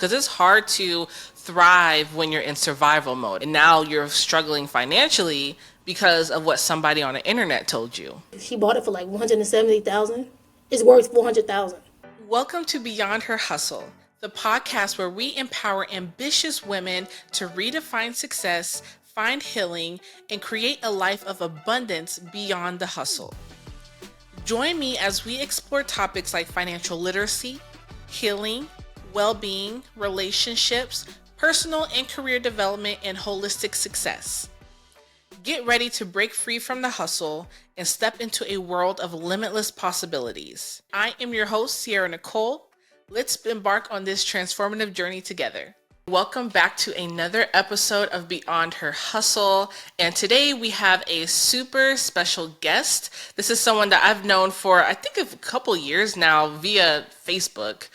because it's hard to thrive when you're in survival mode. And now you're struggling financially because of what somebody on the internet told you. She bought it for like 170,000. It's worth 400,000. Welcome to Beyond Her Hustle, the podcast where we empower ambitious women to redefine success, find healing, and create a life of abundance beyond the hustle. Join me as we explore topics like financial literacy, healing, well-being, relationships, personal and career development, and holistic success. Get ready to break free from the hustle and step into a world of limitless possibilities. I am your host, Nicole. Let's embark on this transformative journey together. Welcome back to another episode of Beyond Her Hustle. And today we have a super special guest. This is someone that I've known for, I think, a couple years now via Facebook,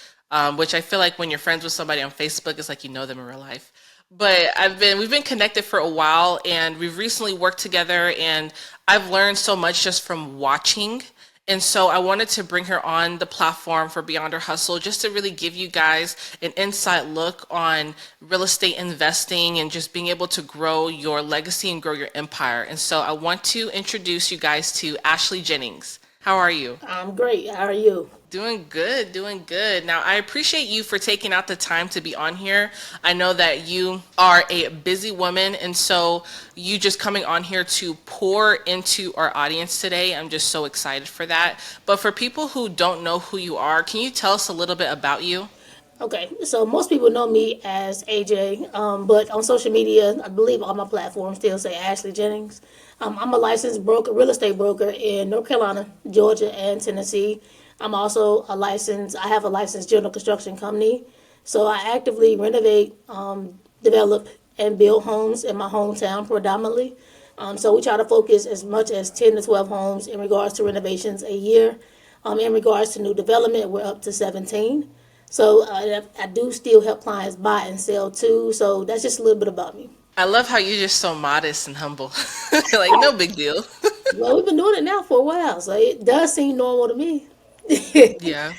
which I feel like when you're friends with somebody on Facebook, it's like you know them in real life. But we've been connected for a while, and we've recently worked together, and I've learned so much just from watching. And so I wanted to bring her on the platform for Beyond Her Hustle just to really give you guys an inside look on real estate investing and just being able to grow your legacy and grow your empire. And so I want to introduce you guys to Ashley Jennings. How are you? I'm great. How are you? Doing good, doing good. Now, I appreciate you for taking out the time to be on here. I know that you are a busy woman, and so you just coming on here to pour into our audience today, I'm just so excited for that. But for people who don't know who you are, can you tell us a little bit about you? Okay, so most people know me as AJ, but on social media, I believe all my platforms still say Ashley Jennings. I'm a licensed broker, real estate broker in North Carolina, Georgia, and Tennessee. I have a licensed general construction company. So I actively renovate, develop, and build homes in my hometown predominantly. So we try to focus as much as 10 to 12 homes in regards to renovations a year. In regards to new development, we're up to 17. So I do still help clients buy and sell too. So that's just a little bit about me. I love how you're just so modest and humble. Like, no big deal. Well, we've been doing it now for a while, so it does seem normal to me. Yeah.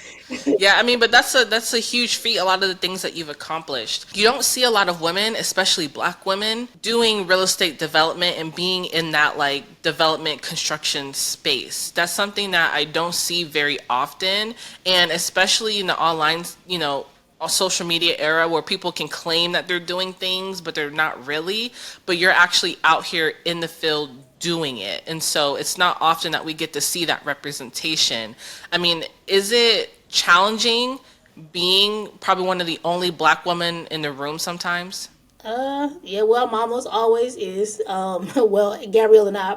Yeah, I mean, but that's a huge feat, a lot of the things that you've accomplished. You don't see a lot of women, especially Black women, doing real estate development and being in that like development construction space. That's something that I don't see very often, and especially in the online, a social media era where people can claim that they're doing things, but they're not really, but you're actually out here in the field doing it. And so it's not often that we get to see that representation. I mean, is it challenging being probably one of the only Black women in the room sometimes? Yeah, well, Mama's always is. Well, Gabrielle and I,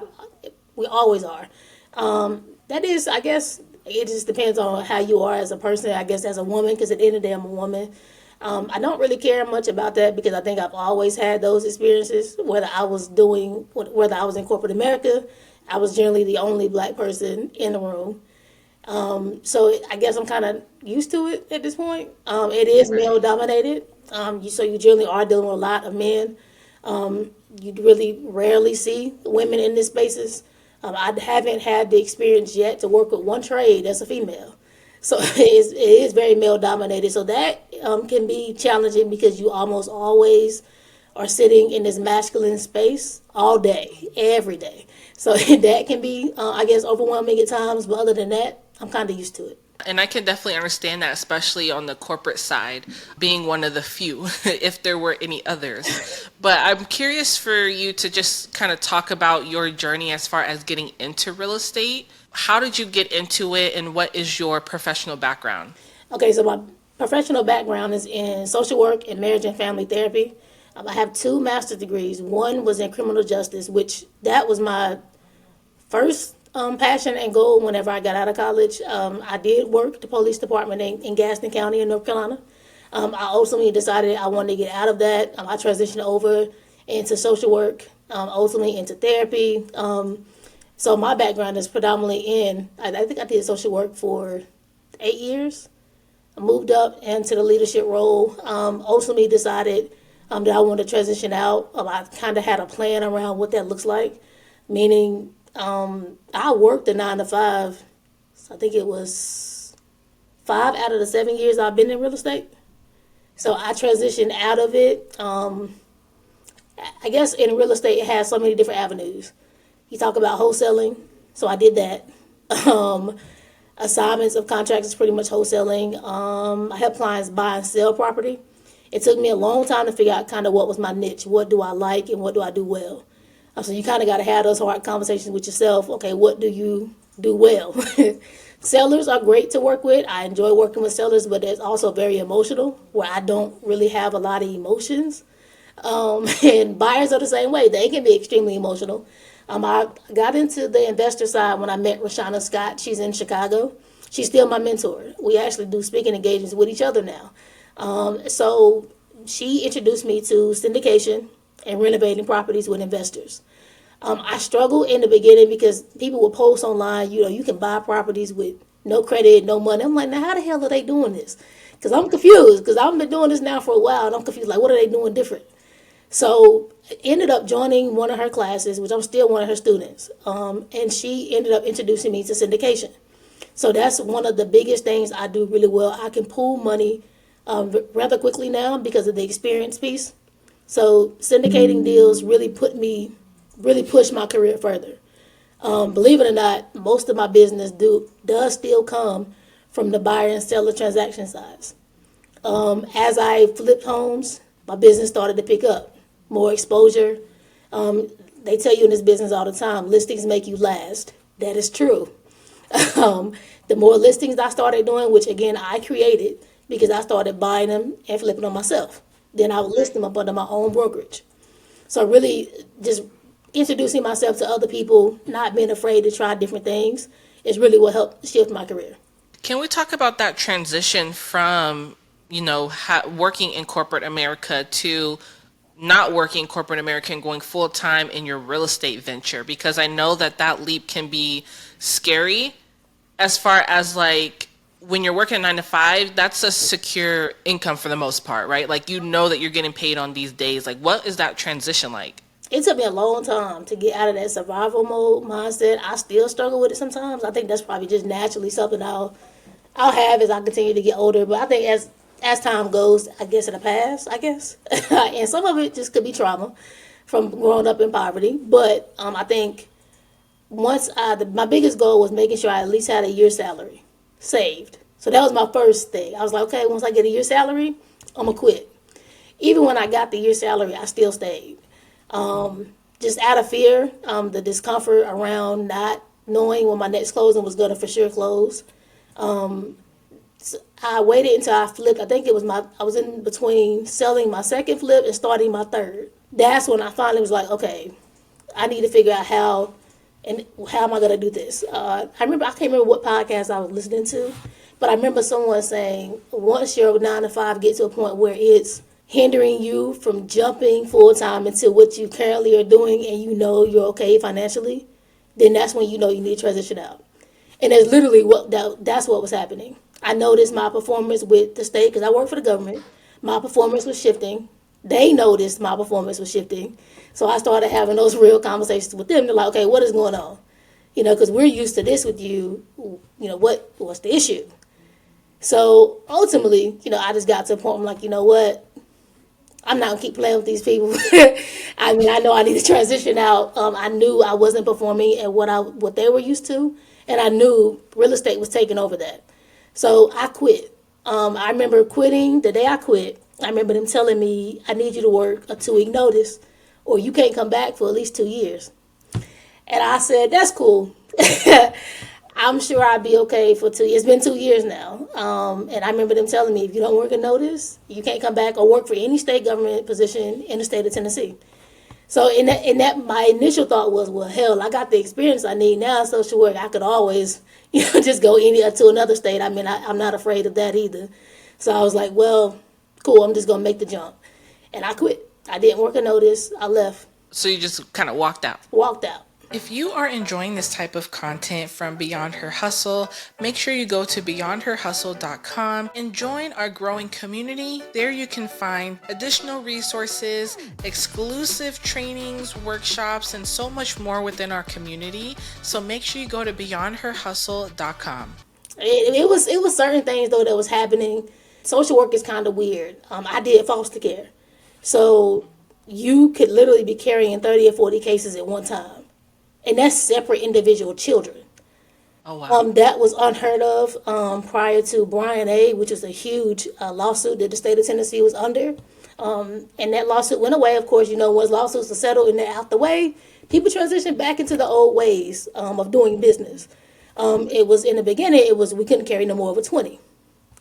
we always are. That is, I guess, it just depends on how you are as a person, I guess, as a woman, because at the end of the day, I'm a woman. I don't really care much about that because I think I've always had those experiences. Whether I was in corporate America, I was generally the only Black person in the room. So I guess I'm kind of used to it at this point. It is male dominated. So you generally are dealing with a lot of men. You really rarely see women in these spaces. I haven't had the experience yet to work with one trade as a female. So it is very male dominated. So that can be challenging because you almost always are sitting in this masculine space all day, every day. So that can be, I guess, overwhelming at times. But other than that, I'm kind of used to it. And I can definitely understand that, especially on the corporate side, being one of the few, if there were any others. But I'm curious for you to just kind of talk about your journey as far as getting into real estate. How did you get into it, and what is your professional background? Okay, so my professional background is in social work and marriage and family therapy. I have 2 master's degrees. One was in criminal justice, which that was my first passion and goal whenever I got out of college. I did work at the police department in Gaston County in North Carolina. I ultimately decided I wanted to get out of that. I transitioned over into social work, ultimately into therapy. So my background is predominantly I think I did social work for 8 years. I moved up into the leadership role. Ultimately decided that I wanted to transition out. I kind of had a plan around what that looks like, meaning I worked a 9 to 5. So I think it was 5 out of the 7 years I've been in real estate. So I transitioned out of it. I guess in real estate, it has so many different avenues. You talk about wholesaling, so I did that. Um, Assignments of contracts is pretty much wholesaling. I help clients buy and sell property. It took me a long time to figure out kind of what was my niche. What do I like and what do I do well? So you kind of got to have those hard conversations with yourself. Okay, what do you do well? Sellers are great to work with. I enjoy working with sellers, but it's also very emotional where I don't really have a lot of emotions. And buyers are the same way. They can be extremely emotional. I got into the investor side when I met Rashana Scott. She's in Chicago. She's still my mentor. We actually do speaking engagements with each other now. So she introduced me to syndication and renovating properties with investors. I struggled in the beginning because people would post online, you can buy properties with no credit, no money. I'm like, now how the hell are they doing this? Because I'm confused because I've been doing this now for a while and I'm confused. Like, what are they doing different? So ended up joining one of her classes, which I'm still one of her students. And she ended up introducing me to syndication. So that's one of the biggest things I do really well. I can pool money rather quickly now because of the experience piece. So syndicating deals really pushed my career further. Believe it or not, most of my business does still come from the buyer and seller transaction sides. As I flipped homes, my business started to pick up more exposure. They tell you in this business all the time, listings make you last. That is true. The more listings I started doing, which again I created because I started buying them and flipping them myself. Then I would list them up under my own brokerage. So really just introducing myself to other people, not being afraid to try different things is really what helped shift my career. Can we talk about that transition from, working in corporate America to not working in corporate America and going full time in your real estate venture? Because I know that that leap can be scary as far as like when you're working a 9 to 5, that's a secure income for the most part, right? Like, that you're getting paid on these days. Like, what is that transition like? It took me a long time to get out of that survival mode mindset. I still struggle with it sometimes. I think that's probably just naturally something I'll have as I continue to get older. But I think as time goes, I guess it'll pass. I guess, and some of it just could be trauma from growing up in poverty. But I think my biggest goal was making sure I at least had a year's salary saved. So that was my first thing. I was like, okay, once I get a year's salary, I'm gonna quit. Even when I got the year's salary, I still stayed. Just out of fear, the discomfort around not knowing when my next closing was gonna for sure close. So I waited until I flipped. I think I was in between selling my second flip and starting my third. That's when I finally was like, okay, I need to figure out how am I gonna do this. I can't remember what podcast I was listening to, but I remember someone saying once your 9 to 5 gets to a point where it's hindering you from jumping full time into what you currently are doing and you're okay financially, then that's when you need to transition out. And that's literally that's what was happening. I noticed my performance with the state because I work for the government. My performance was shifting. They noticed my performance was shifting. So I started having those real conversations with them. They're like, okay, what is going on? Because we're used to this with you. What's the issue? So ultimately, I just got to a point where I'm like, you know what? I'm not gonna keep playing with these people. I mean, I know I need to transition out. I knew I wasn't performing at what they were used to, and I knew real estate was taking over that. So I quit. I remember quitting the day I quit. I remember them telling me, I need you to work a 2-week notice, or you can't come back for at least 2 years. And I said, that's cool. I'm sure I'll be okay for 2 years. It's been 2 years now. And I remember them telling me, if you don't work a notice, you can't come back or work for any state government position in the state of Tennessee. So in that, my initial thought was, well, hell, I got the experience I need now in social work. I could always, just go to another state. I mean, I'm not afraid of that either. So I was like, well, cool, I'm just going to make the jump. And I quit. I didn't work a notice. I left. So you just kind of walked out. Walked out. If you are enjoying this type of content from Beyond Her Hustle, make sure you go to beyondherhustle.com and join our growing community. There you can find additional resources, exclusive trainings, workshops, and so much more within our community. So make sure you go to beyondherhustle.com. It was certain things though that was happening Social work is kind of weird. I did foster care. So you could literally be carrying 30 or 40 cases at one time. And that's separate individual children. Oh wow. That was unheard of prior to Brian A., which was a huge lawsuit that the state of Tennessee was under. And that lawsuit went away. Of course, once lawsuits are settled and they're out the way, people transition back into the old ways of doing business. It was in the beginning, it was we couldn't carry no more over 20.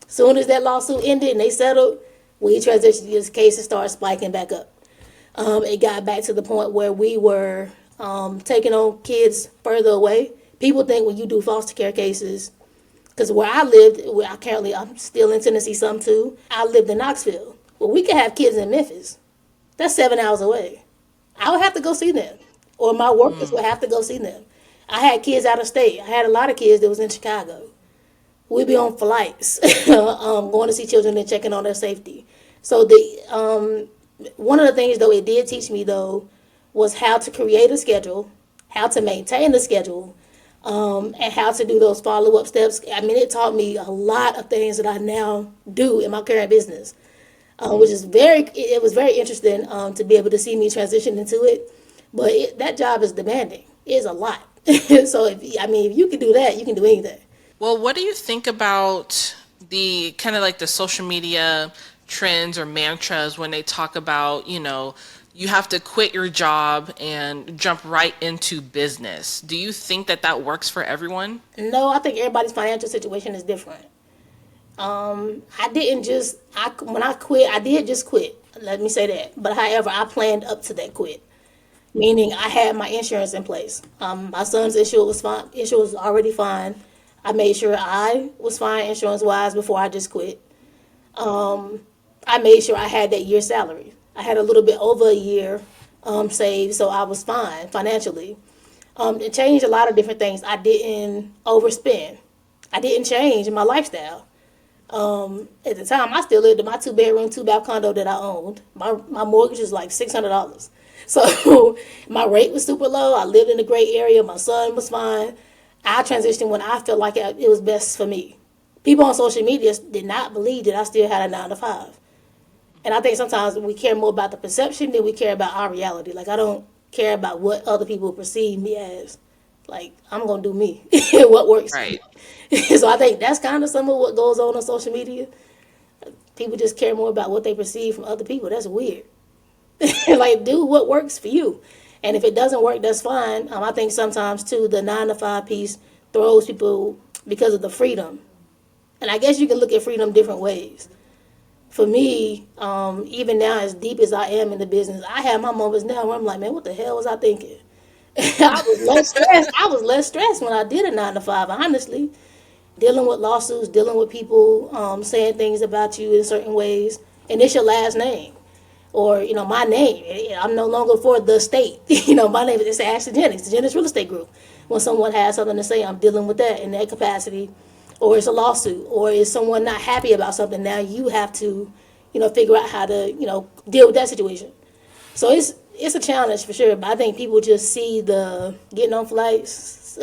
Soon as that lawsuit ended and they settled, we transitioned to this case and started spiking back up. It got back to the point where we were taking on kids further away. People think when you do foster care cases, because where I lived, I'm still in Tennessee some too. I lived in Knoxville. Well, we could have kids in Memphis. That's 7 hours away. I would have to go see them, or my workers would have to go see them. I had kids out of state. I had a lot of kids that was in Chicago. We'd be on flights, going to see children and checking on their safety. So one of the things though it did teach me though was how to create a schedule, how to maintain the schedule, and how to do those follow-up steps. I mean, it taught me a lot of things that I now do in my current business, which is it was very interesting to be able to see me transition into it. But that job is demanding. It's a lot. So, if you can do that, you can do anything. Well, what do you think about the kind of like the social media trends or mantras when they talk about, you have to quit your job and jump right into business? Do you think that that works for everyone? No, I think everybody's financial situation is different. When I quit, I did just quit. Let me say that. But however, I planned up to that quit. Meaning I had my insurance in place. My son's insurance was fine. Insurance was already fine. I made sure I was fine insurance wise before I just quit. I made sure I had that year's salary. I had a little bit over a year saved, so I was fine financially. It changed a lot of different things. I didn't overspend. I didn't change my lifestyle. At the time, I still lived in my 2-bedroom, 2-bath condo that I owned. My mortgage was like $600. So my rate was super low. I lived in a great area. My son was fine. I transitioned when I felt like it was best for me. People on social media did not believe that I still had a 9 to 5. And I think sometimes we care more about the perception than we care about our reality. Like, I don't care about what other people perceive me as. Like, I'm going to do me. What works for Right. me. So I think that's kind of some of what goes on social media. People just care more about what they perceive from other people. That's weird. Like, do what works for you. And if it doesn't work, that's fine. I think sometimes, too, the 9 to 5 piece throws people because of the freedom. And I guess you can look at freedom different ways. For me, even now, as deep as I am in the business, I have my moments now where I'm like, man, what the hell was I thinking? I was less stressed. I was less stressed when I did a 9 to 5, honestly. Dealing with lawsuits, dealing with people saying things about you in certain ways. And it's your last name. Or, my name. I'm no longer for the state. My name is Ashley Jennings, the Jennings Real Estate Group. When someone has something to say, I'm dealing with that in that capacity. Or it's a lawsuit. Or is someone not happy about something. Now you have to, figure out how to, deal with that situation. So it's a challenge for sure. But I think people just see the getting on flights.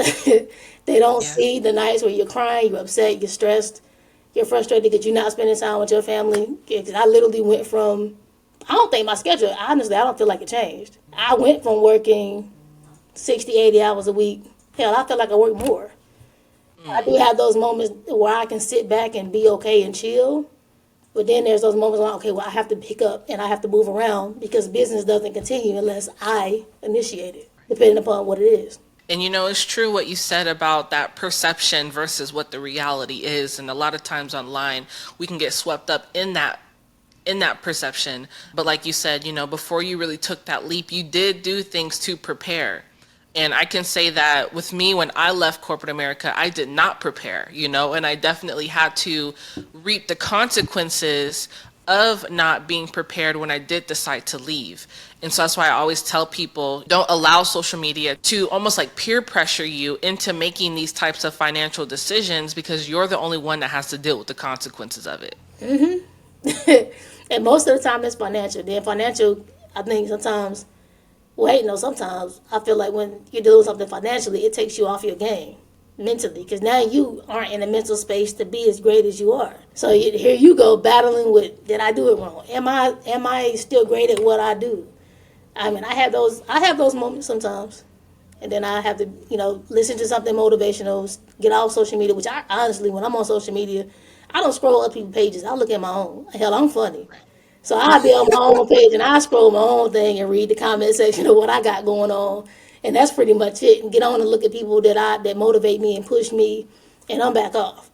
They don't Yeah. see the nights where you're crying, you're upset, you're stressed, you're frustrated because you're not spending time with your family. Because I literally went from, I don't think my schedule, honestly, I don't feel like it changed. I went from working 60, 80 hours a week. Hell, I feel like I work more. I do have those moments where I can sit back and be okay and chill. But then there's those moments where, okay, well, I have to pick up and I have to move around because business doesn't continue unless I initiate it, depending upon what it is. And it's true what you said about that perception versus what the reality is. And a lot of times online, we can get swept up in that perception. But like you said, before you really took that leap, you did do things to prepare. And I can say that with me, when I left corporate America, I did not prepare, and I definitely had to reap the consequences of not being prepared when I did decide to leave. And so that's why I always tell people, don't allow social media to almost like peer pressure you into making these types of financial decisions, because you're the only one that has to deal with the consequences of it. And most of the time it's financial. Then financial, I think sometimes, sometimes I feel like when you're doing something financially, it takes you off your game. mentally, because now you aren't in a mental space to be as great as you are. So here you go battling with, did I do it wrong? Am I still great at what I do? I mean, I have those moments sometimes, and then I have to listen to something motivational, get off social media. Which I honestly, when I'm on social media, I don't scroll other people's pages. I look at my own. Hell, I'm funny. So I'll be on my own page and I scroll my own thing and read the comment section of what I got going on. And that's pretty much it. And get on and look at people that motivate me and push me, and I'm back off.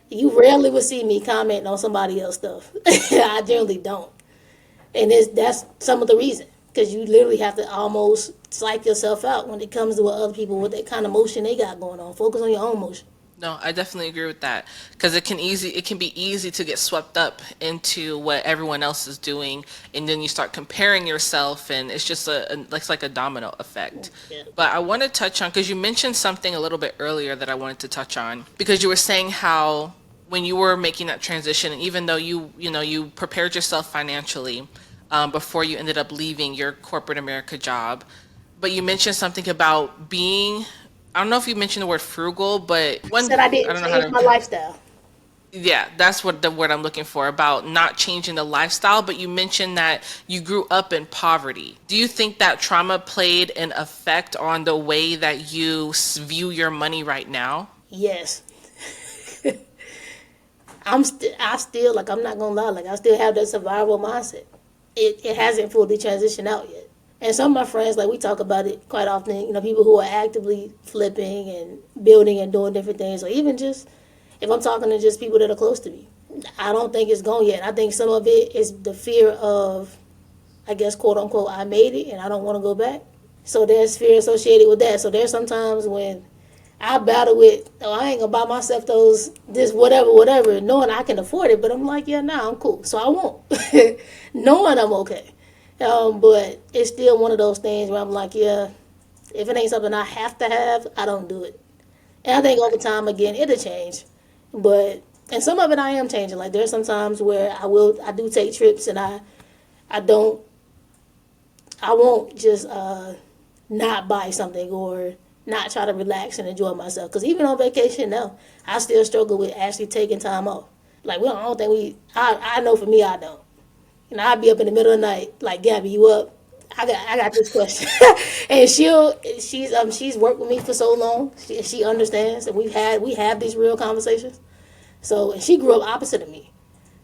You rarely will see me commenting on somebody else's stuff. I generally don't. And that's some of the reason. Because you literally have to almost psych yourself out when it comes to what other people, what that kind of motion they got going on. Focus on your own motion. No, I definitely agree with that because it can be easy to get swept up into what everyone else is doing, and then you start comparing yourself, and it's just it's like a domino effect. Yeah. But I want to touch on, because you mentioned something a little bit earlier that I wanted to touch on, because you were saying how when you were making that transition, and even though you prepared yourself financially before you ended up leaving your corporate America job, but you mentioned something about being, I don't know if you mentioned the word frugal, but Said I I didn't don't know how change my to, lifestyle. yeah, that's what the word I'm looking for, about not changing the lifestyle, but you mentioned that you grew up in poverty. Do you think that trauma played an effect on the way that you view your money right now? Yes. I still, like, I'm not gonna lie, like, I still have that survival mindset. It hasn't fully transitioned out yet. And some of my friends, like, we talk about it quite often, people who are actively flipping and building and doing different things, or even just if I'm talking to just people that are close to me. I don't think it's gone yet. I think some of it is the fear of, I guess, quote unquote, I made it and I don't want to go back. So there's fear associated with that. So there's sometimes when I battle with, oh, I ain't gonna buy myself this whatever, knowing I can afford it. But I'm like, yeah, nah, I'm cool. So I won't, knowing I'm okay. But it's still one of those things where I'm like, yeah, if it ain't something I have to have, I don't do it. And I think over time, again, it'll change. But, and some of it I am changing. Like, there's some times where I do take trips, and I don't, I won't just not buy something or not try to relax and enjoy myself. Because even on vacation now, I still struggle with actually taking time off. Like, I don't think I know for me, I don't. I'd be up in the middle of the night, like, Gabby, you up? I got this question. And she's worked with me for so long. She understands, and we have these real conversations. So, and she grew up opposite of me.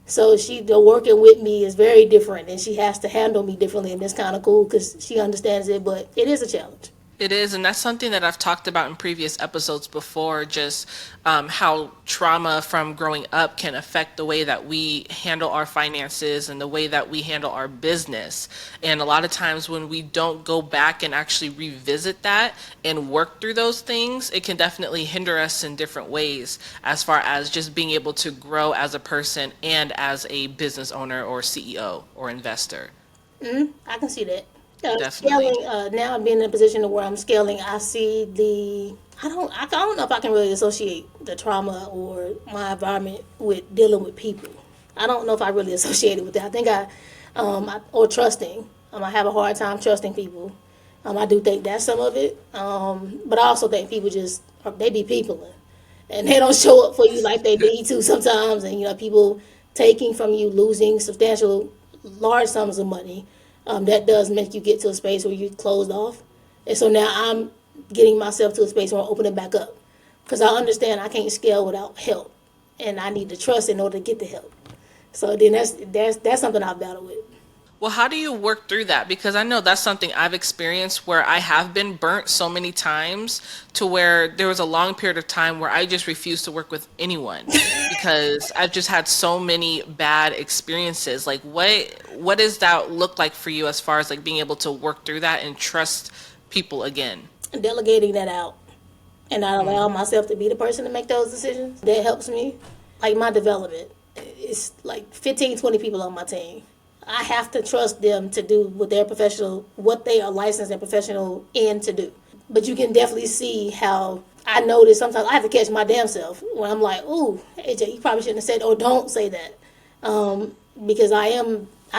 So the working with me is very different, and she has to handle me differently, and it's kind of cool because she understands it, but it is a challenge. It is, and that's something that I've talked about in previous episodes before, just how trauma from growing up can affect the way that we handle our finances and the way that we handle our business. And a lot of times when we don't go back and actually revisit that and work through those things, it can definitely hinder us in different ways as far as just being able to grow as a person and as a business owner or CEO or investor. I can see that. Definitely. Scaling, now I'm being in a position where I'm scaling, I see I don't know if I can really associate the trauma or my environment with dealing with people. I don't know if I really associate it with that. I think or trusting. I have a hard time trusting people. I do think that's some of it. But I also think people they be people, and they don't show up for you like they need to sometimes. And, people taking from you, losing substantial, large sums of money. That does make you get to a space where you're closed off. And so now I'm getting myself to a space where I'm opening back up. Because I understand I can't scale without help. And I need to trust in order to get the help. So then that's something I've battled with. Well, how do you work through that? Because I know that's something I've experienced where I have been burnt so many times to where there was a long period of time where I just refused to work with anyone because I've just had so many bad experiences. Like what does that look like for you as far as like being able to work through that and trust people again? Delegating that out and not allow myself to be the person to make those decisions. That helps me. Like my development. It's like 15, 20 people on my team. I have to trust them to do what they are licensed and professional in to do. But you can definitely see how I notice sometimes I have to catch my damn self when I'm like, ooh, AJ, you probably shouldn't have said, or don't say that. Because I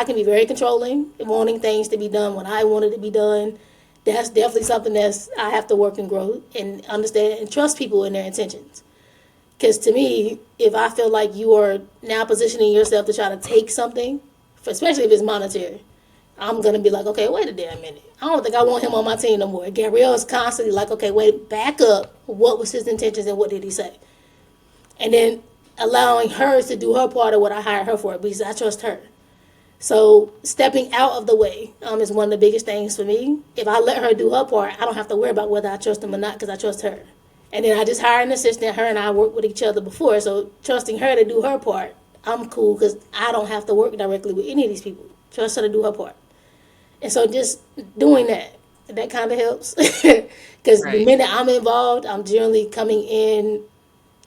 can be very controlling, wanting things to be done when I want it to be done. That's definitely something that's I have to work and grow and understand and trust people in their intentions. Because to me, if I feel like you are now positioning yourself to try to take something, especially if it's monetary, I'm gonna be like, okay, wait a damn minute. I don't think I want him on my team no more. Gabrielle is constantly like, okay, wait, back up. What was his intentions and what did he say? And then allowing her to do her part of what I hired her for because I trust her. So stepping out of the way is one of the biggest things for me. If I let her do her part, I don't have to worry about whether I trust him or not because I trust her. And then I just hired an assistant. Her and I worked with each other before, so trusting her to do her part, I'm cool because I don't have to work directly with any of these people. Trust her to do her part. And so just doing that kind of helps. Because the Right. minute I'm involved, I'm generally coming in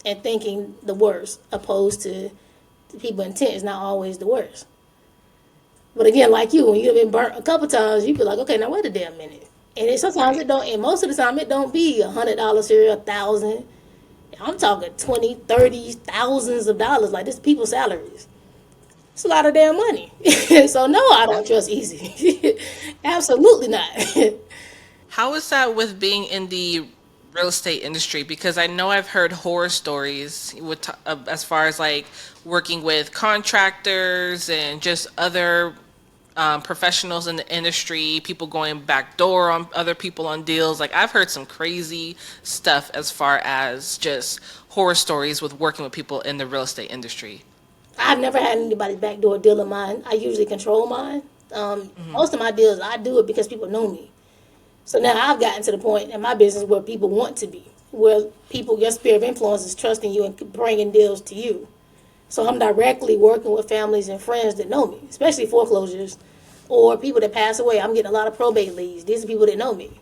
and thinking the worst, opposed to the people intent is not always the worst. But again, like you, when you've been burnt a couple times, you be like, okay, now wait a damn minute. And it, sometimes Right. it don't, and most of the time it don't be $100 here, 1,000. I'm talking 20, 30, thousands of dollars. Like this people's salaries. It's a lot of damn money. So no, I Yeah. don't trust easy. Absolutely not. How is that with being in the real estate industry? Because I know I've heard horror stories with as far as like working with contractors and just other professionals in the industry, people going backdoor on other people on deals. Like I've heard some crazy stuff as far as just horror stories with working with people in the real estate industry. I've never had anybody backdoor deal of mine. I usually control mine. Hmm. Most of my deals, I do it because people know me. So now I've gotten to the point in my business where people want to be, where people, your sphere of influence is trusting you and bringing deals to you. So I'm directly working with families and friends that know me, especially foreclosures or people that pass away. I'm getting a lot of probate leads. These are people that know me.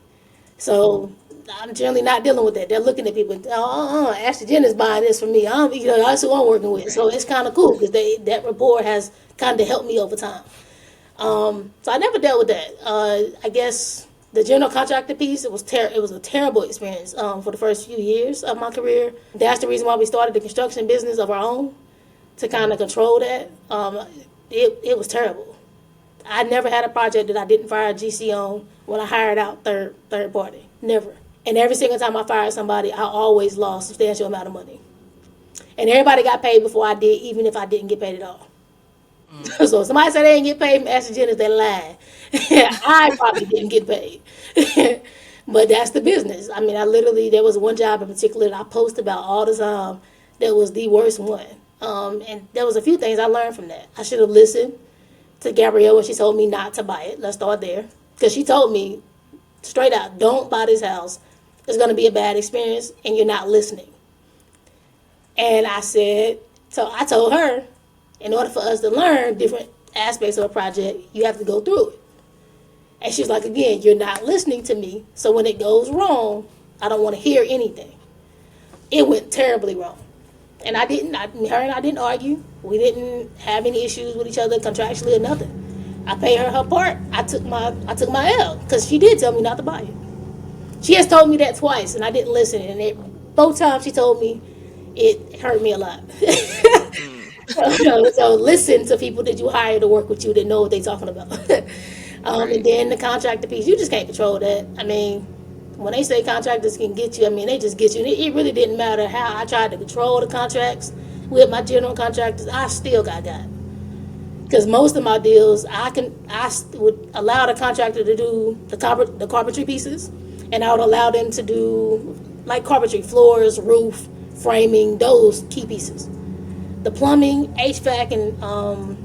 So I'm generally not dealing with that. They're looking at people. Ashley Jennings buying this for me. That's who I'm working with. So Right. it's kind of cool because that rapport has kind of helped me over time. So I never dealt with that. I guess the general contractor piece it was a terrible experience for the first few years of my career. That's the reason why we started the construction business of our own to kind of control that. It was terrible. I never had a project that I didn't fire a GC on when I hired out third party. Never. And every single time I fired somebody, I always lost a substantial amount of money. And everybody got paid before I did, even if I didn't get paid at all. Mm. So if somebody said they didn't get paid from AstraZeneca, they lied. I probably didn't get paid. But that's the business. I mean, I literally, there was one job in particular that I post about all the time that was the worst one. And there was a few things I learned from that. I should have listened to Gabrielle when she told me not to buy it. Let's start there. Because she told me straight out, don't buy this house. It's going to be a bad experience and you're not listening. And I said, so I told her, in order for us to learn different aspects of a project, you have to go through it. And she's like, again, you're not listening to me. So when it goes wrong, I don't want to hear anything. It went terribly wrong. And her and I didn't argue. We didn't have any issues with each other contractually or nothing. I paid her her part. I took my L because she did tell me not to buy it. She has told me that twice, and I didn't listen. And both times she told me, it hurt me a lot. Mm. So listen to people that you hire to work with you that know what they're talking about. And Right. then the contractor piece, you just can't control that. I mean, when they say contractors can get you, I mean, they just get you. And it really didn't matter how I tried to control the contracts with my general contractors, I still got. Because most of my deals, I would allow the contractor to do the carpentry pieces, and I would allow them to do like carpentry, floors, roof, framing, those key pieces. The plumbing, HVAC, and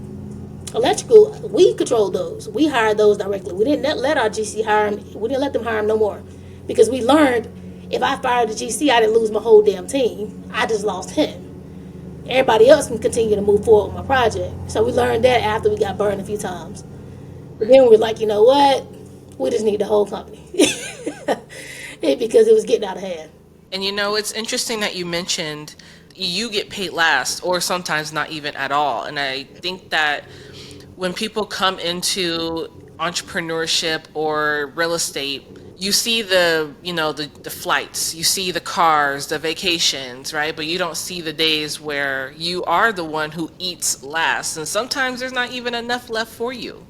electrical, we controlled those. We hired those directly. We didn't let our GC hire them. We didn't let them hire them no more, because we learned if I fired the GC, I didn't lose my whole damn team. I just lost him. Everybody else can continue to move forward with my project. So we learned that after we got burned a few times. But Right. then we were like, you know what? We just need the whole company. Because it was getting out of hand. And it's interesting that you mentioned you get paid last, or sometimes not even at all. And I think that when people come into entrepreneurship or real estate, you see the flights, you see the cars, the vacations, right? But you don't see the days where you are the one who eats last. And sometimes there's not even enough left for you.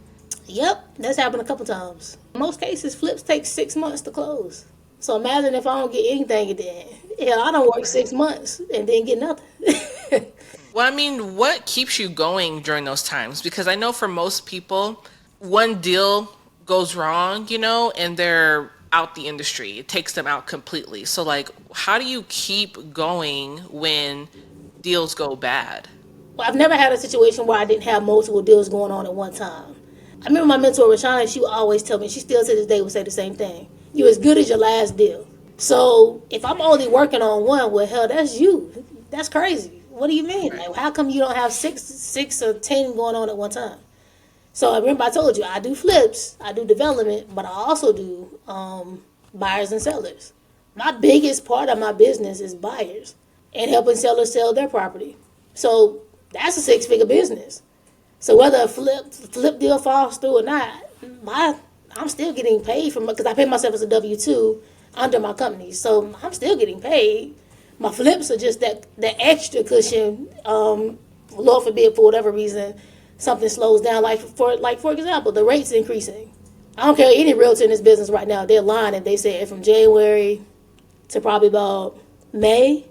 Yep, that's happened a couple times. In most cases, flips take 6 months to close. So imagine if I don't get anything at the end. Hell, I don't work 6 months and didn't get nothing. Well, I mean, what keeps you going during those times? Because I know for most people, one deal goes wrong, and they're out the industry. It takes them out completely. So, like, how do you keep going when deals go bad? Well, I've never had a situation where I didn't have multiple deals going on at one time. I remember my mentor, Rashana, she would always tell me, she still to this day would say the same thing. You as good as your last deal. So if I'm only working on one, well, hell, that's you. That's crazy. What do you mean? Right. Like, how come you don't have six or 10 going on at one time? So I remember I told you I do flips, I do development, but I also do buyers and sellers. My biggest part of my business is buyers and helping sellers sell their property. So that's a 6-figure business. So whether a flip deal falls through or not, my I'm still getting paid from because I pay myself as a W-2 under my company. So I'm still getting paid. My flips are just that extra cushion. Lord forbid, for whatever reason, something slows down. Like for example, the rates increasing. I don't care any realtor in this business right now. They're lying if they say from January to probably about May.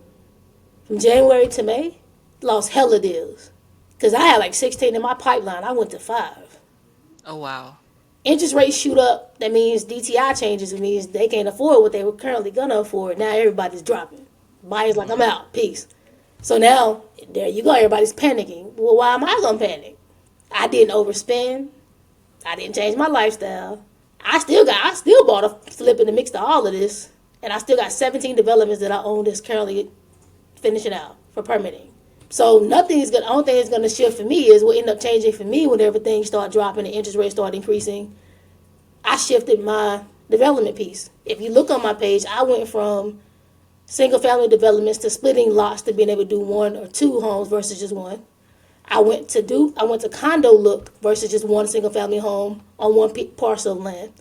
From January to May, lost hella deals. Because I had like 16 in my pipeline. I went to 5. Oh, wow. Interest rates shoot up. That means DTI changes. It means they can't afford what they were currently going to afford. Now everybody's dropping. Buyers like, I'm out. Peace. So now, there you go. Everybody's panicking. Well, why am I going to panic? I didn't overspend. I didn't change my lifestyle. I still bought a flip in the mix to all of this. And I still got 17 developments that I own that's currently finishing out for permitting. So nothing's gonna. Only thing that's gonna shift for me is what end up changing for me when everything start dropping and interest rates start increasing. I shifted my development piece. If you look on my page, I went from single family developments to splitting lots to being able to do 1 or 2 homes versus just one. I went to condo look versus just one single family home on one parcel of land.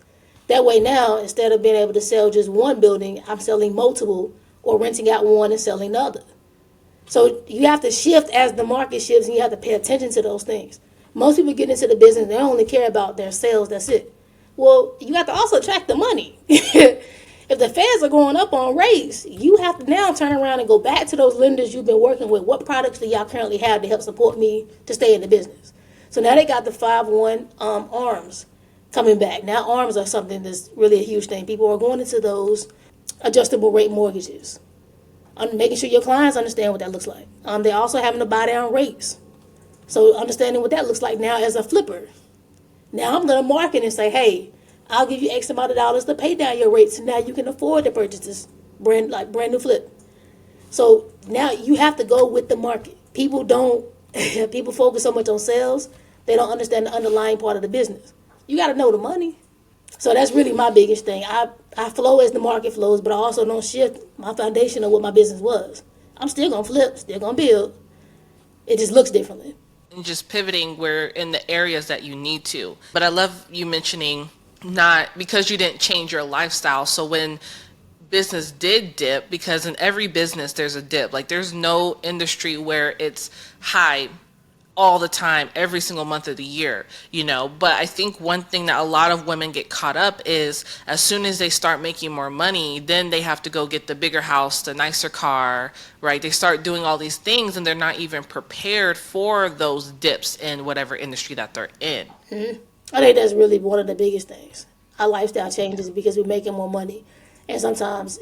That way now, instead of being able to sell just one building, I'm selling multiple or renting out one and selling the other. So you have to shift as the market shifts, and you have to pay attention to those things. Most people get into the business, they only care about their sales, that's it. Well, you have to also track the money. If the feds are going up on rates, you have to now turn around and go back to those lenders you've been working with. What products do y'all currently have to help support me to stay in the business? So now they got the 5-1 ARMs coming back. Now ARMs are something that's really a huge thing. People are going into those adjustable rate mortgages. Making sure your clients understand what that looks like. They're also having to buy down rates. So understanding what that looks like now as a flipper. Now I'm going to market and say, hey, I'll give you X amount of dollars to pay down your rates, and now you can afford to purchase this brand new flip. So now you have to go with the market. People don't. People focus so much on sales, they don't understand the underlying part of the business. You got to know the money. So that's really my biggest thing. I flow as the market flows, but I also don't shift my foundation of what my business was. I'm still gonna flip, still gonna build. It just looks differently. And just pivoting where in the areas that you need to. But I love you mentioning not because you didn't change your lifestyle. So when business did dip, because in every business there's a dip. Like there's no industry where it's high all the time, every single month of the year. But I think one thing that a lot of women get caught up is as soon as they start making more money, then they have to go get the bigger house, the nicer car, right? They start doing all these things and they're not even prepared for those dips in whatever industry that they're in. I think that's really one of the biggest things. Our lifestyle changes because we're making more money. And sometimes,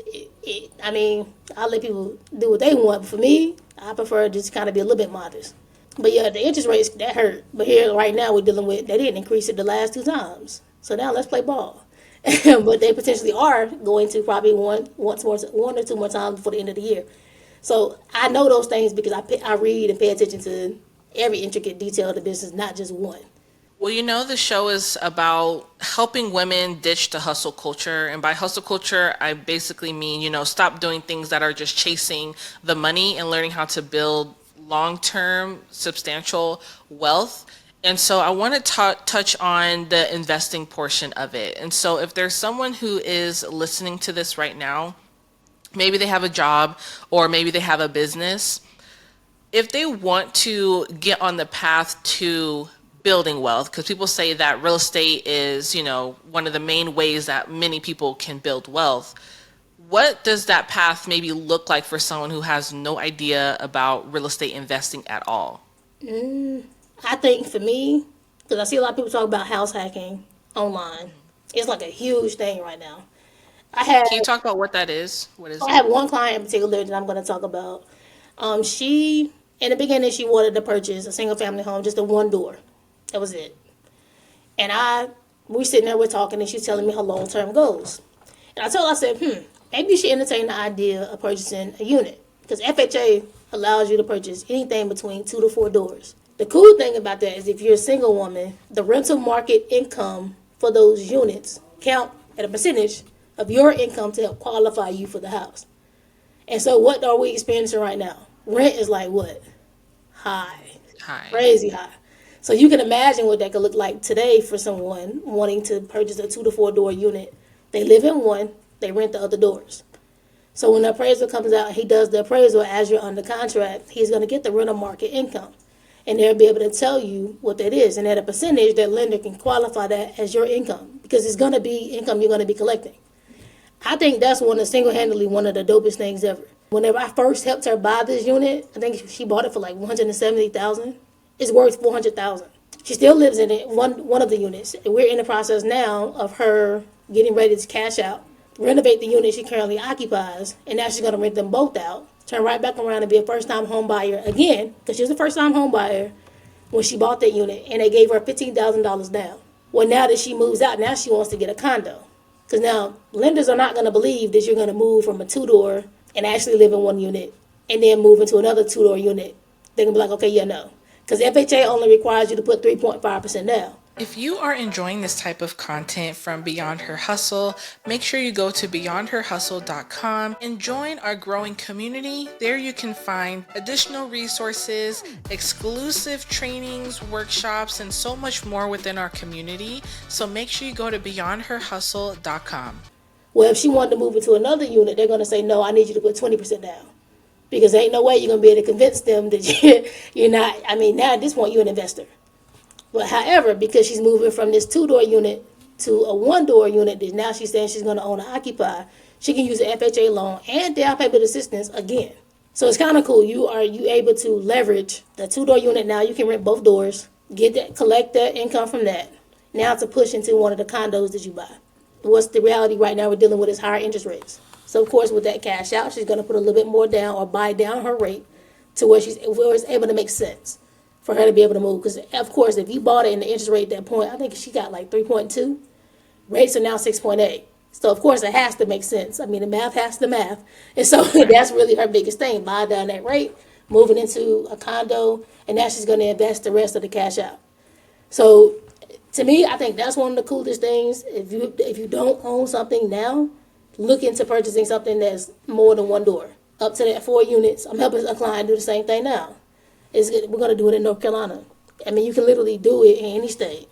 I let people do what they want. But for me, I prefer to just kind of be a little bit modest. But yeah, the interest rates, that hurt. But here, right now, we're dealing with, they didn't increase it the last 2 times. So now let's play ball. But they potentially are going to probably one or 2 more times before the end of the year. So I know those things because I read and pay attention to every intricate detail of the business, not just one. Well, the show is about helping women ditch the hustle culture. And by hustle culture, I basically mean, stop doing things that are just chasing the money and learning how to build long-term substantial wealth. And so I want to touch on the investing portion of it. And so if there's someone who is listening to this right now, maybe they have a job or maybe they have a business, if they want to get on the path to building wealth, because people say that real estate is, one of the main ways that many people can build wealth. What does that path maybe look like for someone who has no idea about real estate investing at all? I think for me, because I see a lot of people talk about house hacking online, it's like a huge thing right now. I have Can you talk about what that is? What is I it? have one client in particular that I'm going to talk about. She in the beginning she wanted to purchase a single family home, just a one door. That was it. And we sitting there, we're talking, and she's telling me her long term goals. And I told her, I said, maybe you should entertain the idea of purchasing a unit because FHA allows you to purchase anything between 2 to 4 doors. The cool thing about that is if you're a single woman, the rental market income for those units count at a percentage of your income to help qualify you for the house. And so what are we experiencing right now? Rent is like what? High. Hi. Crazy high. So you can imagine what that could look like today for someone wanting to purchase a 2 to 4 door unit. They live in one, they rent the other doors. So when the appraisal comes out, he does the appraisal as you're under contract, he's going to get the rental market income. And they'll be able to tell you what that is. And at a percentage, that lender can qualify that as your income because it's going to be income you're going to be collecting. I think that's single-handedly one of the dopest things ever. Whenever I first helped her buy this unit, I think she bought it for like $170,000. It's worth $400,000. She still lives in it, one of the units. And we're in the process now of her getting ready to cash out, renovate the unit she currently occupies, and now she's going to rent them both out, turn right back around and be a first-time home buyer again, because she was a first-time home buyer when she bought that unit, and they gave her $15,000 down. Well, now that she moves out, now she wants to get a condo. Because now lenders are not going to believe that you're going to move from a two-door and actually live in one unit and then move into another two-door unit. They're going to be like, okay, yeah, no. Because FHA only requires you to put 3.5% down. If you are enjoying this type of content from Beyond Her Hustle, make sure you go to beyondherhustle.com and join our growing community. There you can find additional resources, exclusive trainings, workshops, and so much more within our community. So make sure you go to beyondherhustle.com. Well, if she wanted to move into another unit, they're going to say, no, I need you to put 20% down. Because there ain't no way you're going to be able to convince them that you're not. I mean, now at this point, you're an investor. But however, because she's moving from this two-door unit to a one-door unit that now she's saying she's going to own and occupy, she can use the FHA loan and down payment assistance again. So it's kind of cool. You able to leverage the two-door unit now. You can rent both doors, collect that income from that. Now to push into one of the condos that you buy. What's the reality right now we're dealing with is higher interest rates. So of course, with that cash out, she's going to put a little bit more down or buy down her rate to where it's able to make sense for her to be able to move. Because, of course, if you bought it in the interest rate at that point, I think she got like 3.2. Rates are now 6.8. So, of course, it has to make sense. I mean, the math has to math. And so that's really her biggest thing. Buy down that rate, moving into a condo, and now she's going to invest the rest of the cash out. So, to me, I think that's one of the coolest things. If you don't own something now, look into purchasing something that's more than one door. Up to that 4 units. I'm helping a client do the same thing now. We're going to do it in North Carolina. I mean, you can literally do it in any state.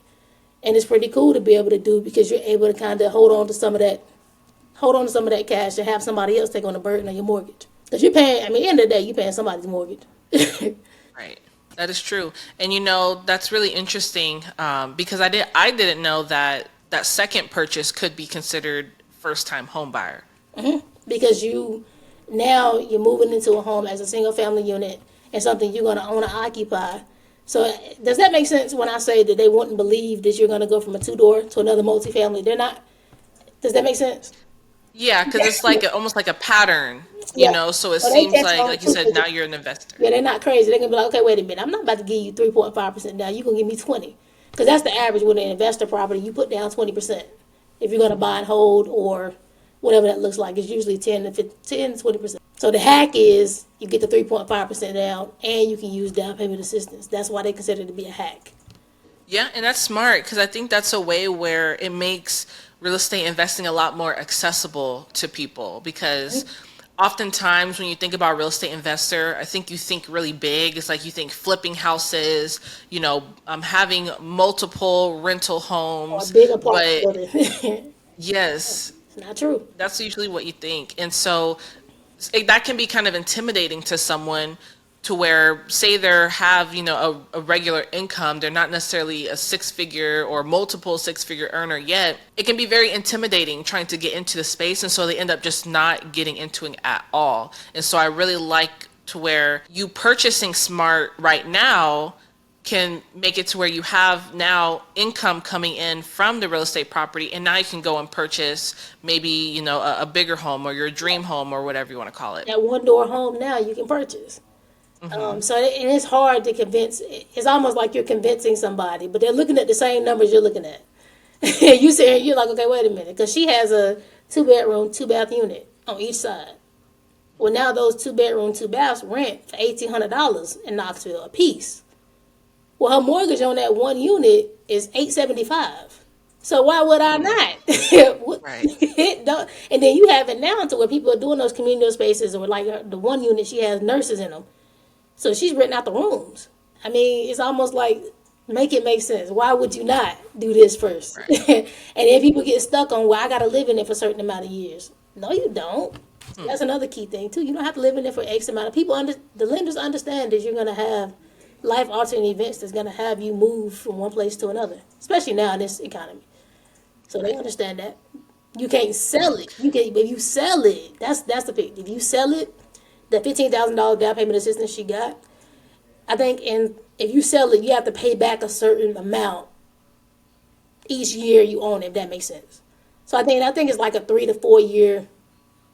And it's pretty cool to be able to do because you're able to kind of hold on to some of that cash and have somebody else take on the burden of your mortgage. Because you're paying, I mean, at the end of the day, you're paying somebody's mortgage. Right. That is true. And that's really interesting because I didn't know that second purchase could be considered first time home buyer. Because you're moving into a home as a single family unit and something you're going to own and occupy. So does that make sense when I say that they wouldn't believe that you're going to go from a two-door to another multifamily? They're not. Does that make sense? Yeah, because it's like almost like a pattern, Yeah. so it So they seems catch on like you too, said, now you're an investor. yeah, they're not crazy. They're going to be like, okay, wait a minute. I'm not about to give you 3.5% down. You're going to give me 20. Because that's the average with an investor property. You put down 20% if you're going to buy and hold or whatever that looks like. It's usually 10 to 20%. So the hack is you get the 3.5% down and you can use down payment assistance. That's why they consider it to be a hack. Yeah, and that's smart because I think that's a way where it makes real estate investing a lot more accessible to people because oftentimes when you think about real estate investor, I think you think really big. It's like you think flipping houses, having multiple rental Or a homes, big apartment but building. yes, It's not true. that's usually what you think. And so that can be kind of intimidating to someone to where, say they have, a regular income, they're not necessarily a six figure or multiple six figure earner yet, it can be very intimidating trying to get into the space. And so they end up just not getting into it at all. And so I really like to where you purchasing smart right now can make it to where you have now income coming in from the real estate property, and now you can go and purchase maybe a bigger home or your dream home or whatever you want to call it. That one door home now you can purchase. And it's hard to convince. It's almost like you're convincing somebody, but they're looking at the same numbers you're looking at. You say you're like, okay, wait a minute, because she has a 2-bedroom, 2-bath unit on each side. Well, now those 2-bedroom, 2 baths rent for $1,800 in Knoxville a piece. Well, her mortgage on that one unit is $875. So why would I not? Right. And then you have it now to where people are doing those communal spaces, or like the one unit, she has nurses in them. So she's renting out the rooms. I mean, it's almost like, make it make sense. Why would you not do this first? Right. And then people get stuck on, well, I got to live in it for a certain amount of years. No, you don't. That's another key thing, too. You don't have to live in it for X amount of people. The lenders understand that you're going to have life-altering events that's going to have you move from one place to another, especially now in this economy. So they understand that. You can't sell it. If you sell it, that's the pick. If you sell it, the $15,000 down payment assistance she got, I think, and if you sell it, you have to pay back a certain amount each year you own it, if that makes sense. So I think it's like a 3 to 4 year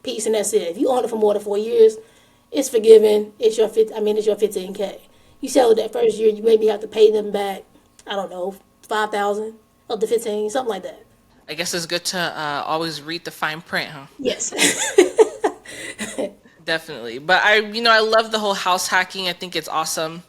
piece, and that's it. If you own it for more than 4 years, it's forgiven. It's your 15K. You sell it that first year, you maybe have to pay them back, I don't know, 5,000 of the 15, something like that. I guess it's good to always read the fine print, huh? Yes. Definitely. But I love the whole house hacking. I think it's awesome,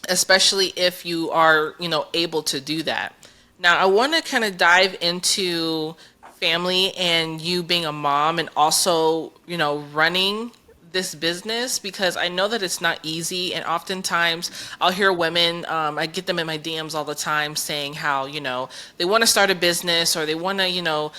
especially if you are, able to do that. Now, I want to kind of dive into family and you being a mom and also, running this business, because I know that it's not easy. And oftentimes I'll hear women, I get them in my DMs all the time saying how, they want to start a business or they want to,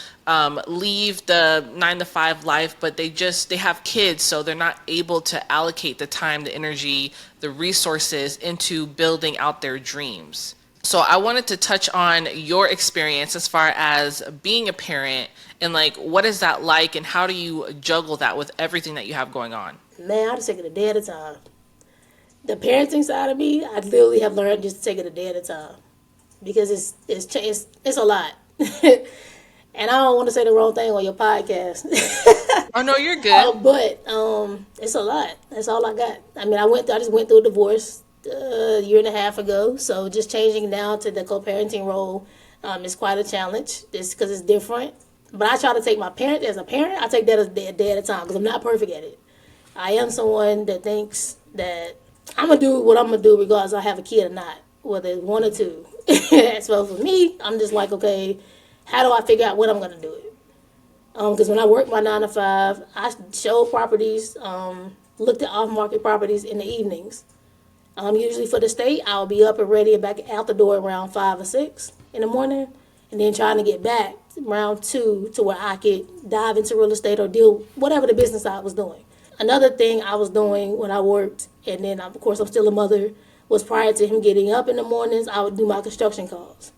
leave the 9 to 5 life, but they have kids. So they're not able to allocate the time, the energy, the resources into building out their dreams. So I wanted to touch on your experience as far as being a parent and like, what is that like and how do you juggle that with everything that you have going on? Man, I just take it a day at a time. The parenting side of me, I literally have learned just to take it a day at a time because it's a lot. And I don't want to say the wrong thing on your podcast. Oh no, you're good. But it's a lot. That's all I got. I mean, I just went through a divorce a year and a half ago, so just changing now to the co-parenting role is quite a challenge. This because it's different. But I try to take my parent as a parent. I take that a day at a time because I'm not perfect at it. I am someone that thinks that I'm gonna do what I'm gonna do regardless I have a kid or not, whether it's 1 or 2. So for me, I'm just like, okay, how do I figure out when I'm gonna do it? Because when I work my 9 to 5, I show properties, looked at off-market properties in the evenings. Usually for the state, I'll be up and ready and back out the door around 5 or 6 in the morning, and then trying to get back around 2 to where I could dive into real estate or deal whatever the business I was doing. Another thing I was doing when I worked, and then of course I'm still a mother, was prior to him getting up in the mornings, I would do my construction calls.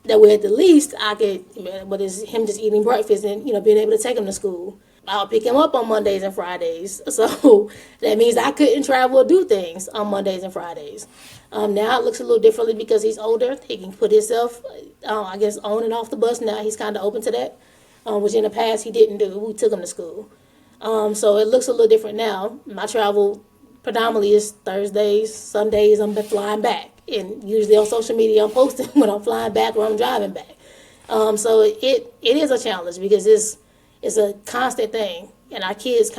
That way at the least I could, whether it's him just eating breakfast and being able to take him to school, I'll pick him up on Mondays and Fridays. So that means I couldn't travel or do things on Mondays and Fridays. Now it looks a little differently because he's older. He can put himself, on and off the bus. Now he's kind of open to that, which in the past he didn't do. We took him to school. So it looks a little different now. My travel predominantly is Thursdays, Sundays, I'm flying back. And usually on social media I'm posting when I'm flying back or I'm driving back. So it is a challenge because it's a constant thing. And our kids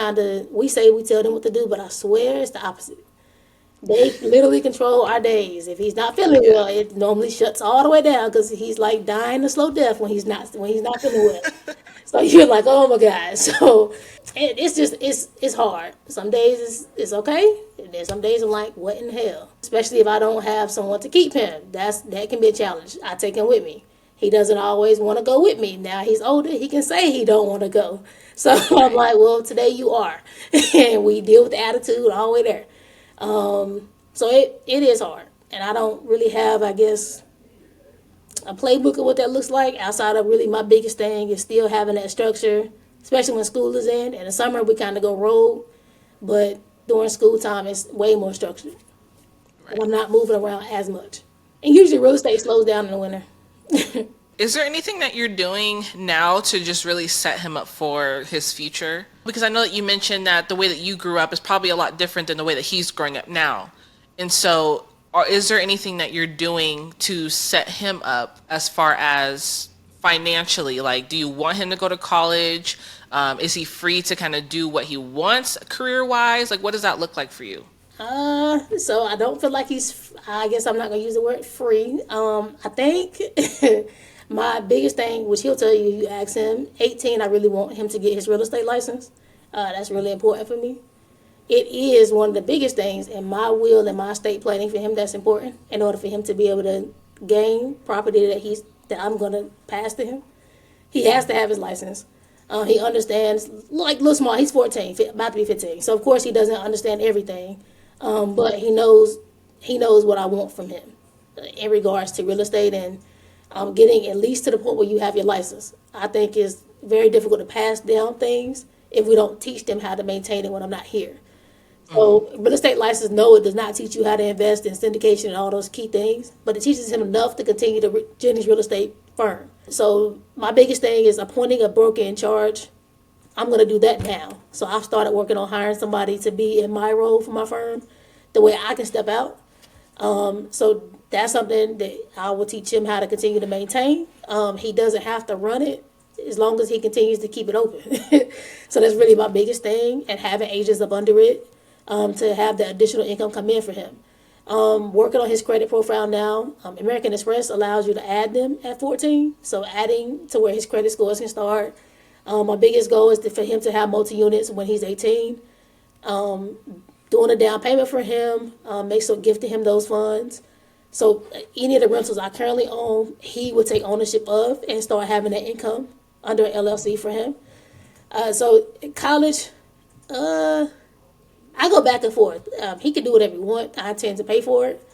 we tell them what to do, but I swear it's the opposite. They literally control our days. If he's not feeling well, it normally shuts all the way down because he's like dying a slow death when he's not feeling well. So you're like, oh my God. So it's hard. Some days it's okay, and then some days I'm like, what in the hell? Especially if I don't have someone to keep him. That can be a challenge. I take him with me. He doesn't always want to go with me. Now he's older. He can say he don't want to go. So I'm like, well, today you are. And we deal with the attitude all the way there. So it is hard. And I don't really have, I guess, a playbook of what that looks like outside of really my biggest thing is still having that structure, especially when school is in. In the summer, we kind of go rogue, but during school time, it's way more structured. And Right. I'm not moving around as much. And usually real estate slows down in the winter. Is there anything that you're doing now to just really set him up for his future? Because I know that you mentioned that the way that you grew up is probably a lot different than the way that he's growing up now. And so, is there anything that you're doing to set him up as far as financially? Like, do you want him to go to college? Is he free to kind of do what he wants career wise? Like, what does that look like for you? So I don't feel like he's. I guess I'm not gonna use the word free. I think my biggest thing, which he'll tell you, you ask him. 18, I really want him to get his real estate license. That's really important for me. It is one of the biggest things in my will and my estate planning for him. That's important in order for him to be able to gain property that I'm gonna pass to him. He has to have his license. He understands, like little small. He's 14, about to be 15. So of course he doesn't understand everything, but he knows what I want from him in regards to real estate and getting at least to the point where you have your license. I think is very difficult to pass down things if we don't teach them how to maintain it when I'm not here. So real estate license, no, it does not teach you how to invest in syndication and all those key things, but it teaches him enough to continue the Jennings real estate firm. So my biggest thing is appointing a broker in charge. I'm going to do that now. So I've started working on hiring somebody to be in my role for my firm, the way I can step out. So that's something that I will teach him how to continue to maintain. He doesn't have to run it as long as he continues to keep it open. So that's really my biggest thing, and having agents up under it to have the additional income come in for him. Working on his credit profile now. American Express allows you to add them at 14, so adding to where his credit scores can start. My biggest goal is for him to have multi-units when he's 18. Doing a down payment for him, gifting him those funds. So any of the rentals I currently own, he would take ownership of and start having that income under an LLC for him. So college, I go back and forth. He can do whatever he wants. I intend to pay for it.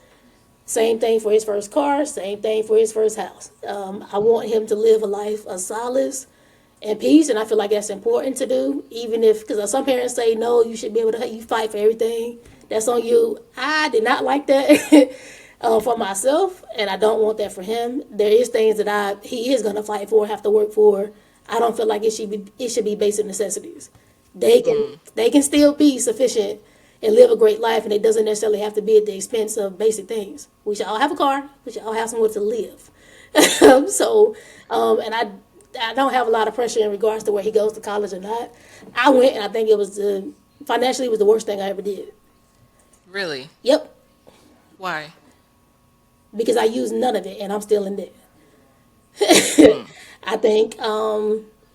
Same thing for his first car. Same thing for his first house. I want him to live a life of solace and peace, and I feel like that's important to do. Even if, because some parents say no, you should be able to you fight for everything. That's on you. I did not like that for myself, and I don't want that for him. There is things that he is gonna fight for, have to work for. I don't feel like it should be basic necessities. They can still be sufficient and live a great life, and it doesn't necessarily have to be at the expense of basic things. We should all have a car. We should all have somewhere to live. And I don't have a lot of pressure in regards to where he goes to college or not. I went, and I think financially it was the worst thing I ever did. Really? Yep, Why? because I used none of it, and I'm still in debt. I think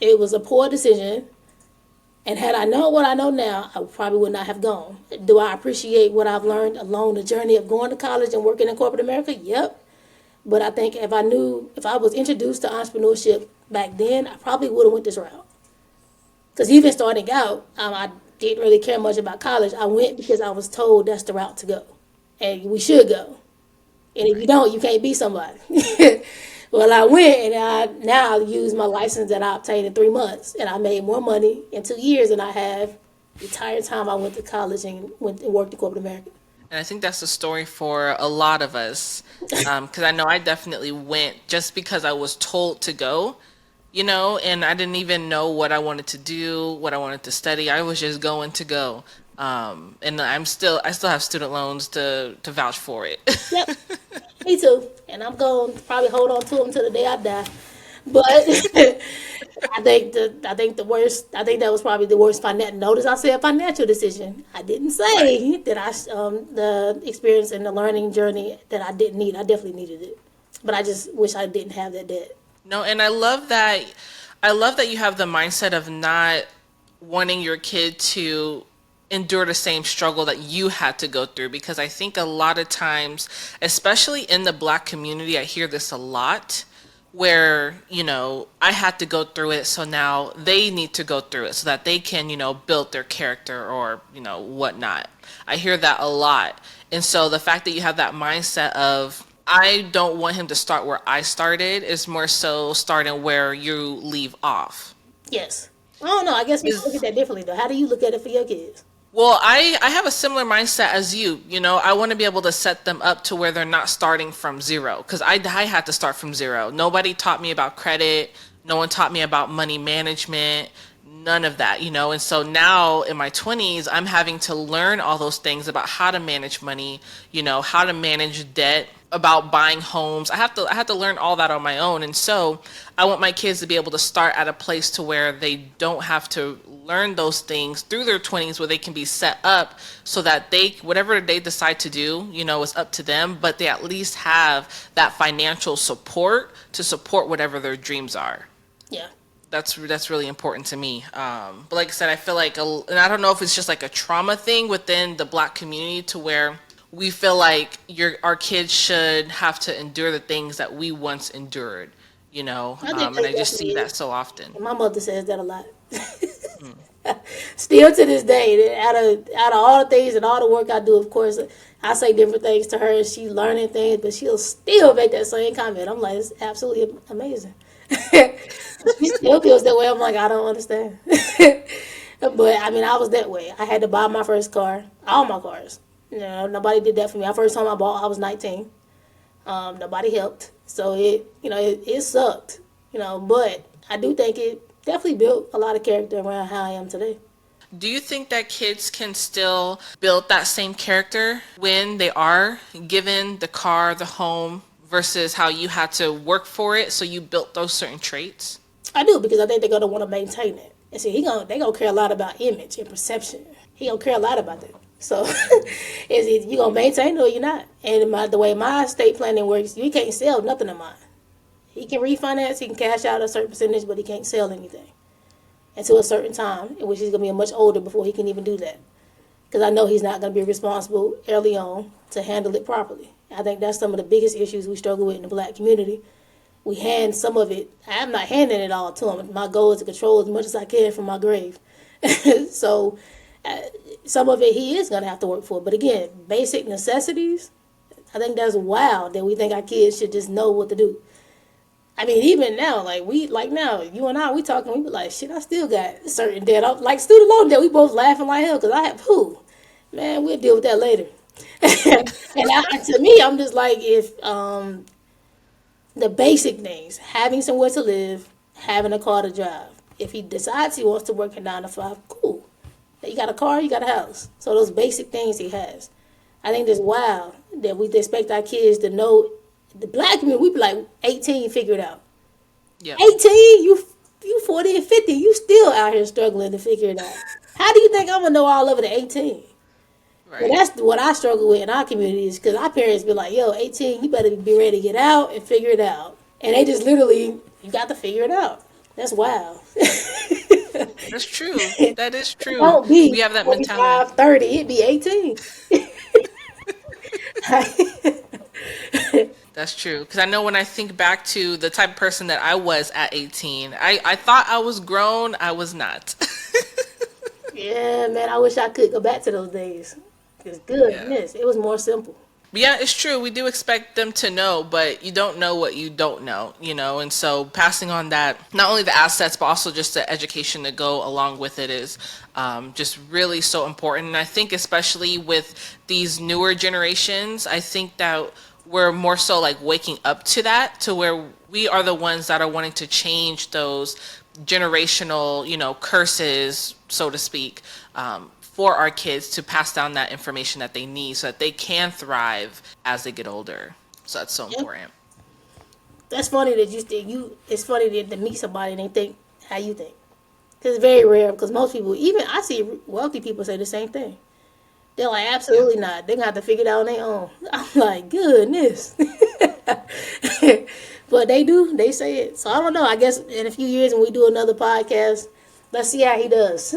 it was a poor decision. And had I known what I know now, I probably would not have gone. Do I appreciate what I've learned along the journey of going to college and working in corporate America? Yep. But I think if I was introduced to entrepreneurship back then, I probably would have went this route. Because even starting out, I didn't really care much about college. I went because I was told that's the route to go. And we should go. And if you don't, you can't be somebody. Well, I went, and now I use my license that I obtained in 3 months, and I made more money in 2 years than I have the entire time I went to college and went and worked in corporate America. And I think that's the story for a lot of us. Because I know I definitely went just because I was told to go, and I didn't even know what I wanted to do, what I wanted to study. I was just going to go. And I still have student loans to vouch for it. Yep, me too. And I'm going to probably hold on to them until the day I die. But I think that was probably the worst financial. Notice I said financial decision. I didn't Right. say that the experience and the learning journey that I didn't need. I definitely needed it, but I just wish I didn't have that debt. No, and I love that. I love that you have the mindset of not wanting your kid to endure the same struggle that you had to go through, because I think a lot of times, especially in the Black community, I hear this a lot. where, I had to go through it, so now they need to go through it so that they can, build their character or, whatnot. I hear that a lot. And so the fact that you have that mindset of, I don't want him to start where I started, is more so starting where you leave off. Yes. I don't know. I guess we look at Is that differently though. How do you look at it for your kids? Well, I have a similar mindset as you. I want to be able to set them up to where they're not starting from zero. Because I had to start from zero. Nobody taught me about credit. No one taught me about money management. None of that. And so now in my 20s, I'm having to learn all those things about how to manage money, how to manage debt, about buying homes. I have to learn all that on my own. And so I want my kids to be able to start at a place to where they don't have to learn those things through their 20s, where they can be set up so that they, whatever they decide to do, is up to them, but they at least have that financial support to support whatever their dreams are. Yeah. That's really important to me. But like I said, I feel like, and I don't know if it's just like a trauma thing within the Black community, to where we feel like our kids should have to endure the things that we once endured. I think And that I just see definitely that is. so often. And my mother says that a lot. Still to this day, out of all the things and all the work I do, of course, I say different things to her. She's learning things, but she'll still make that same comment. I'm like, it's absolutely amazing. She still feels that way. I'm like, I don't understand. But I mean, I was that way. I had to buy my first car, all my cars. Nobody did that for me. My first home I bought, I was 19. Nobody helped, so it sucked. But I do think it definitely built a lot of character around how I am today. Do you think that kids can still build that same character when they are given the car, the home, versus how you had to work for it, so you built those certain traits? I do because I think they're gonna want to maintain it. And see, they gonna care a lot about image and perception. He gonna care a lot about that. So, is it you gonna maintain it or you're not? And the way my estate planning works, you can't sell nothing of mine. He can refinance, he can cash out a certain percentage, but he can't sell anything until a certain time, in which he's gonna be much older before he can even do that. Because I know he's not gonna be responsible early on to handle it properly. I think that's some of the biggest issues we struggle with in the Black community. We hand some of it. I'm not handing it all to him. My goal is to control as much as I can from my grave. So uh, some of it he is going to have to work for. But again, basic necessities, I think that's wild that we think our kids should just know what to do. I mean, even now, like now, you and I, we talking, we be like, shit, I still got certain debt. Like student loan debt, we both laughing like hell because I have who? Man, we'll deal with that later. To me, I'm just like, if the basic things, having somewhere to live, having a car to drive. If he decides he wants to work a 9 to 5, cool. You got a car, you got a house. So those basic things he has. I think it's wild that we expect our kids to know. The Black community, we be like 18, figure it out. Yep. 18, you 40 and 50, you still out here struggling to figure it out. How do you think I'm gonna know all over the 18? Well, Right. that's what I struggle with in our communities because our parents be like, yo, 18, you better be ready to get out and figure it out. And they just literally, you got to figure it out. That's wild. That's true. That is true. Don't be We have that mentality. 45, 30, it be 18. That's true. Because I know when I think back to the type of person that I was at 18, I thought I was grown. I was not. Yeah, man, I wish I could go back to those days. It's Yeah. goodness, it was more simple. But yeah, it's true. We do expect them to know, but you don't know what you don't know. And so passing on that, not only the assets, but also just the education to go along with it is just really so important. And I think especially with these newer generations, I think that we're more so like waking up to that, to where we are the ones that are wanting to change those generational, curses, so to speak, for our kids, to pass down that information that they need so that they can thrive as they get older. So that's so Yeah, important. that's funny that you think you. It's funny to meet somebody and they think how you think. Cause it's very rare. Because most people, even I see wealthy people say the same thing. They're like, Yeah. absolutely not. They're gonna have to figure it out on their own. I'm like, goodness. But they do. They say it. So I don't know. I guess in a few years when we do another podcast, let's see how he does.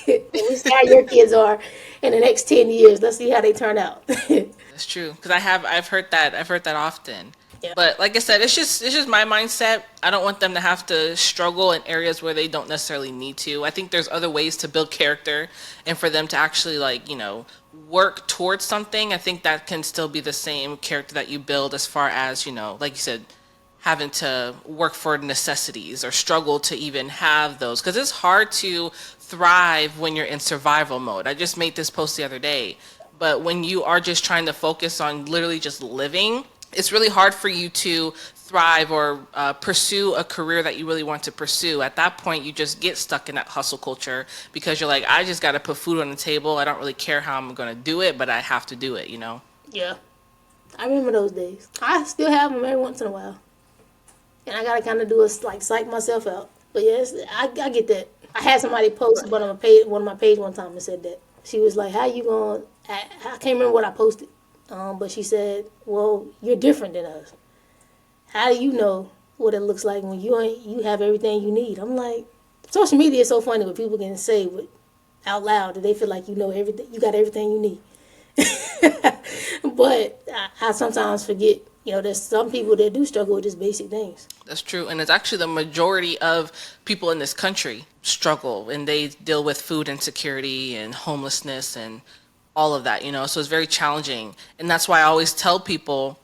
We see how your kids are in the next 10 years. Let's see how they turn out. That's true. Because I've heard that often. Yeah. But like I said, it's just my mindset. I don't want them to have to struggle in areas where they don't necessarily need to. I think there's other ways to build character and for them to actually like, work towards something. I think that can still be the same character that you build as far as, like you said, having to work for necessities or struggle to even have those because it's hard to thrive when you're in survival mode. I just made this post the other day, but when you are just trying to focus on literally just living, it's really hard for you to thrive or pursue a career that you really want to pursue. At that point, you just get stuck in that hustle culture because you're like, I just got to put food on the table. I don't really care how I'm going to do it, but I have to do it. Yeah. I remember those days. I still have them every once in a while. And I gotta kind of do is like psych myself out. But yes, I get that. I had somebody post about on my page one time and said that she was like, "How you going?" I can't remember what I posted, but she said, "Well, you're different than us. How do you know what it looks like when you have everything you need?" I'm like, social media is so funny when people can say out loud that they feel like you know everything, you got everything you need. But I sometimes forget, there's some people that do struggle with just basic things. That's true. And it's actually the majority of people in this country struggle and they deal with food insecurity and homelessness and all of that. So it's very challenging. And that's why I always tell people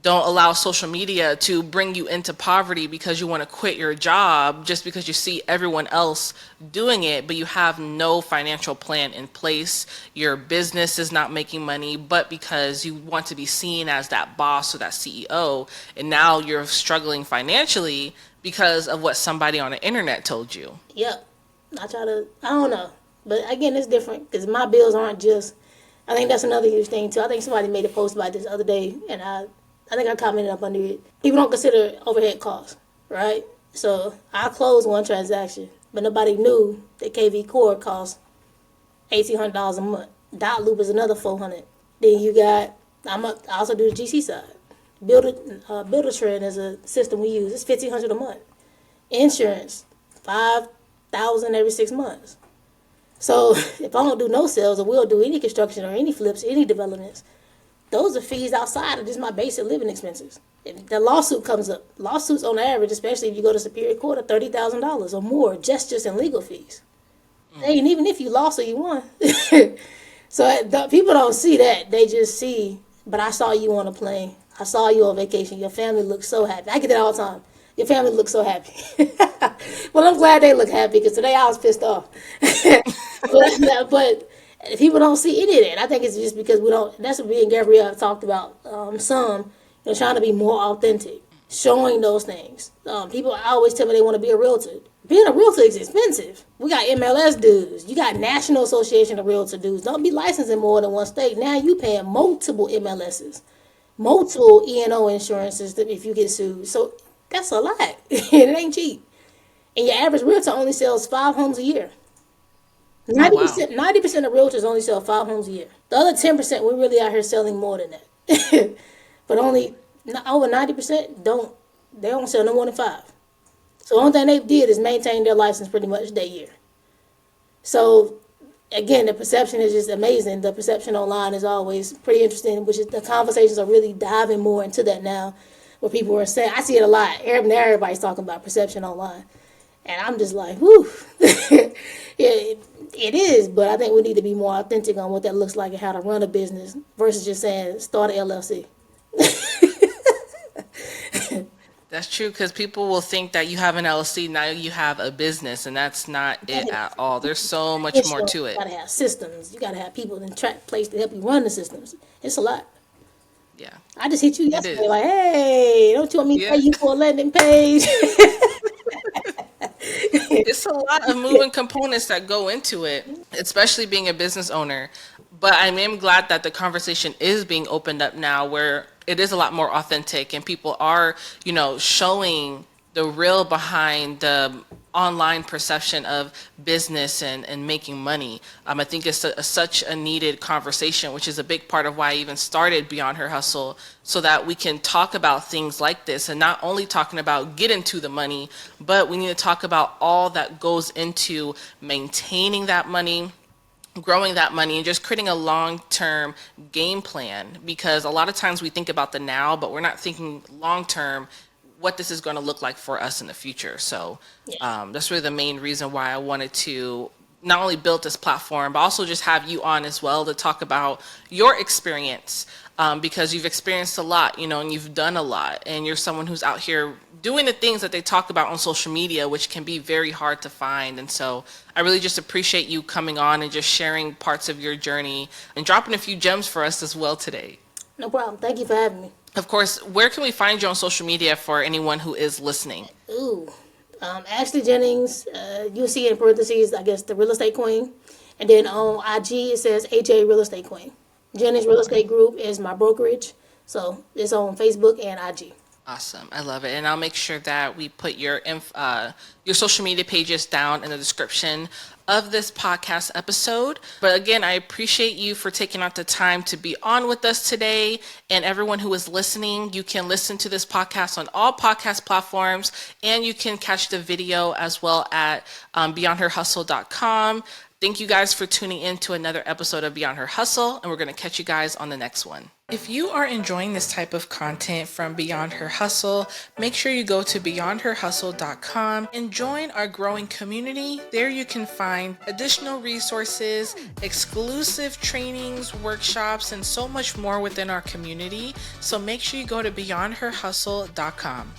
don't allow social media to bring you into poverty because you want to quit your job just because you see everyone else doing it, but you have no financial plan in place. Your business is not making money, but because you want to be seen as that boss or that CEO, and now you're struggling financially because of what somebody on the internet told you. Yep. I don't know. But again, it's different because my bills aren't just, I think that's another huge thing too. I think somebody made a post about this the other day, and I think I commented up under it. People don't consider overhead costs, right? So I closed one transaction, but nobody knew that KV Core costs $1,800 a month. Dot Loop is another $400. Then you got I also do the GC side. Builder Trend is a system we use. It's $1,500 a month. Insurance, $5,000 every 6 months. So if I don't do no sales or we'll do any construction or any flips, any developments, those are fees outside of just my basic living expenses. If the lawsuit comes up, lawsuits on average, especially if you go to Superior Court, are $30,000 or more just in legal fees. And even if you lost or you won. So people don't see that. They just see, but I saw you on a plane. I saw you on vacation. Your family looks so happy. I get that all the time. Your family looks so happy. Well, I'm glad they look happy because today I was pissed off. but people don't see any of that. I think it's just because we don't. That's what me and Gabrielle have talked about. Trying to be more authentic, showing those things. People always tell me they want to be a realtor. Being a realtor is expensive. We got MLS dues. You got National Association of Realtor dues. Don't be licensed in more than one state. Now you paying multiple MLSs, multiple E&O insurances if you get sued. So that's a lot. It ain't cheap. And your average realtor only sells 5 homes a year. 90%, 90% of realtors only sell 5 homes a year. The other 10%, we really out here selling more than that. But only over 90% they don't sell no more than 5. So the only thing they did is maintain their license pretty much that year. So again, the perception is just amazing. The perception online is always pretty interesting, which is the conversations are really diving more into that now, where people are saying, I see it a lot. Everybody's talking about perception online. And I'm just like, whew. It is, but I think we need to be more authentic on what that looks like and how to run a business versus just saying start an LLC. That's true because people will think that you have an LLC, now you have a business, and that's not it at all. There's so much more to it. You gotta have systems. You gotta have people in place to help you run the systems. It's a lot. Yeah. I just hit you yesterday like, hey, don't you want me to pay you for a landing page? It's a lot of moving components that go into it, especially being a business owner. But I am glad that the conversation is being opened up now where it is a lot more authentic and people are, showing the real behind the online perception of business and making money. I think it's such a needed conversation, which is a big part of why I even started Beyond Her Hustle, so that we can talk about things like this and not only talking about getting to the money, but we need to talk about all that goes into maintaining that money, growing that money and just creating a long-term game plan, because a lot of times we think about the now, but we're not thinking long-term what this is going to look like for us in the future. So Yeah. that's really the main reason why I wanted to not only build this platform, but also just have you on as well to talk about your experience, because you've experienced a lot, and you've done a lot, and you're someone who's out here doing the things that they talk about on social media, which can be very hard to find. And so I really just appreciate you coming on and just sharing parts of your journey and dropping a few gems for us as well today. No problem. Thank you for having me. Of course, where can we find you on social media for anyone who is listening? Ooh. Ashley Jennings, you'll see in parentheses, I guess, the real estate queen. And then on IG, it says AJ Real Estate Queen. Jennings Real Estate Group is my brokerage. So it's on Facebook and IG. Awesome. I love it. And I'll make sure that we put your social media pages down in the description of this podcast episode. But again, I appreciate you for taking out the time to be on with us today. And everyone who is listening, you can listen to this podcast on all podcast platforms, and you can catch the video as well at beyondherhustle.com. Thank you guys for tuning in to another episode of Beyond Her Hustle, and we're going to catch you guys on the next one. If you are enjoying this type of content from Beyond Her Hustle, make sure you go to beyondherhustle.com and join our growing community. There you can find additional resources, exclusive trainings, workshops, and so much more within our community. So make sure you go to beyondherhustle.com.